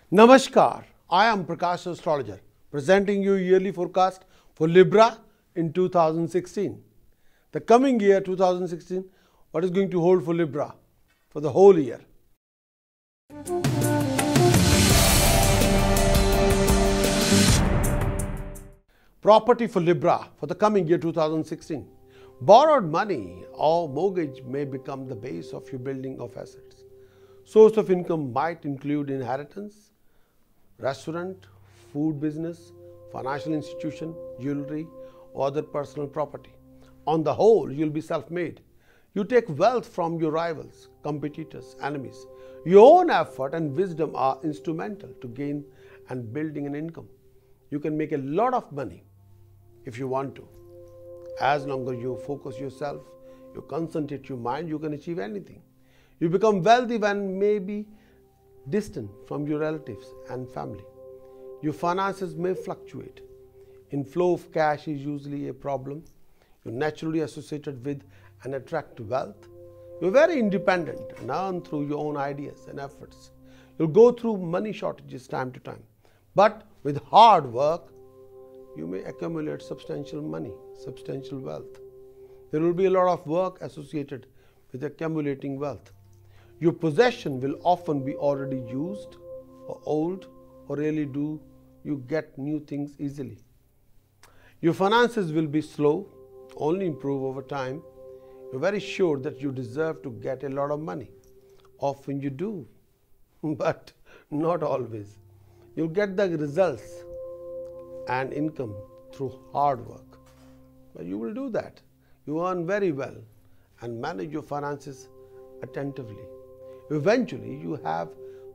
Namaskar, I am Prakash Astrologer, presenting you yearly forecast for Libra in 2016. The coming year 2016, what is going to hold for Libra for the whole year? Property for Libra for the coming year 2016. Borrowed money or mortgage may become the base of your building of assets. Source of income might include inheritance, restaurant, food business, financial institution, jewelry, or other personal property. On the whole, you'll be self-made. You take wealth from your rivals, competitors, enemies. Your own effort and wisdom are instrumental to gain and building an income. You can make a lot of money if you want to. As long as you focus yourself, you concentrate your mind, you can achieve anything. You become wealthy when maybe distant from your relatives and family. Your finances may fluctuate. Inflow of cash is usually a problem. You're naturally associated with and attract wealth. You're very independent and earn through your own ideas and efforts. You'll go through money shortages time to time. But with hard work, you may accumulate substantial money, substantial wealth. There will be a lot of work associated with accumulating wealth. Your possession will often be already used or old, or rarely do you get new things easily. Your finances will be slow, only improve over time. You're very sure that you deserve to get a lot of money. Often you do, but not always. You'll get the results and income through hard work. But you will do that. You earn very well and manage your finances attentively. Eventually, you have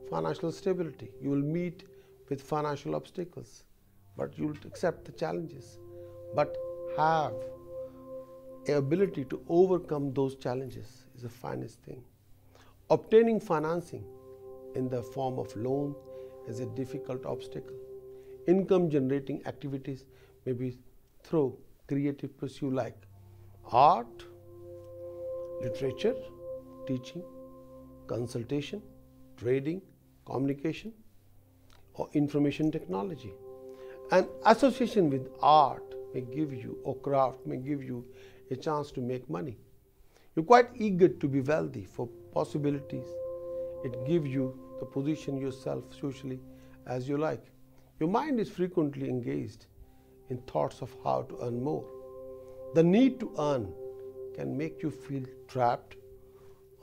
financial stability. You will meet with financial obstacles, but you will accept the challenges, but have the ability to overcome those challenges is the finest thing. Obtaining financing in the form of loan is a difficult obstacle. Income generating activities may be through creative pursuit like art, literature, teaching, consultation, trading, communication, or information technology. An association with art may give you, or craft may give you a chance to make money. You're quite eager to be wealthy for possibilities. It gives you the position yourself socially as you like. Your mind is frequently engaged in thoughts of how to earn more. The need to earn can make you feel trapped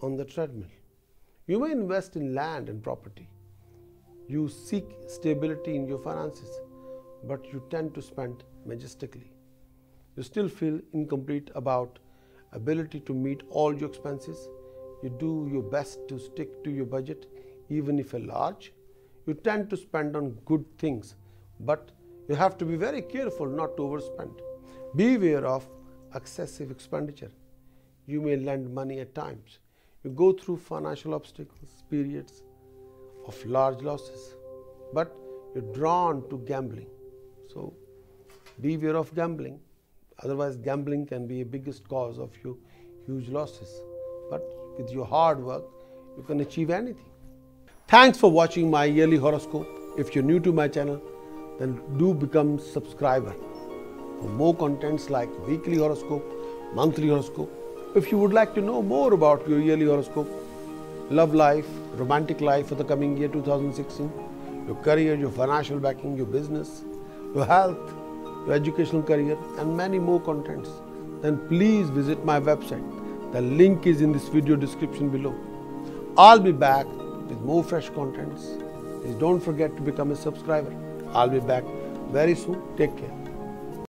on the treadmill. You may invest in land and property. You seek stability in your finances, but you tend to spend majestically. You still feel incomplete about ability to meet all your expenses. You do your best to stick to your budget, even if large. You tend to spend on good things, but you have to be very careful not to overspend. Beware of excessive expenditure. You may lend money at times. You go through financial obstacles, periods of large losses, but you're drawn to gambling. So beware of gambling. Otherwise, gambling can be a biggest cause of your huge losses. But with your hard work, you can achieve anything. Thanks for watching my yearly horoscope. If you're new to my channel, then do become subscriber for more contents like weekly horoscope, monthly horoscope. If you would like to know more about your yearly horoscope, love life, romantic life for the coming year 2016, your career, your financial backing, your business, your health, your educational career, and many more contents, then please visit my website. The link is in this video description below. I'll be back with more fresh contents. Please don't forget to become a subscriber. I'll be back very soon. Take care.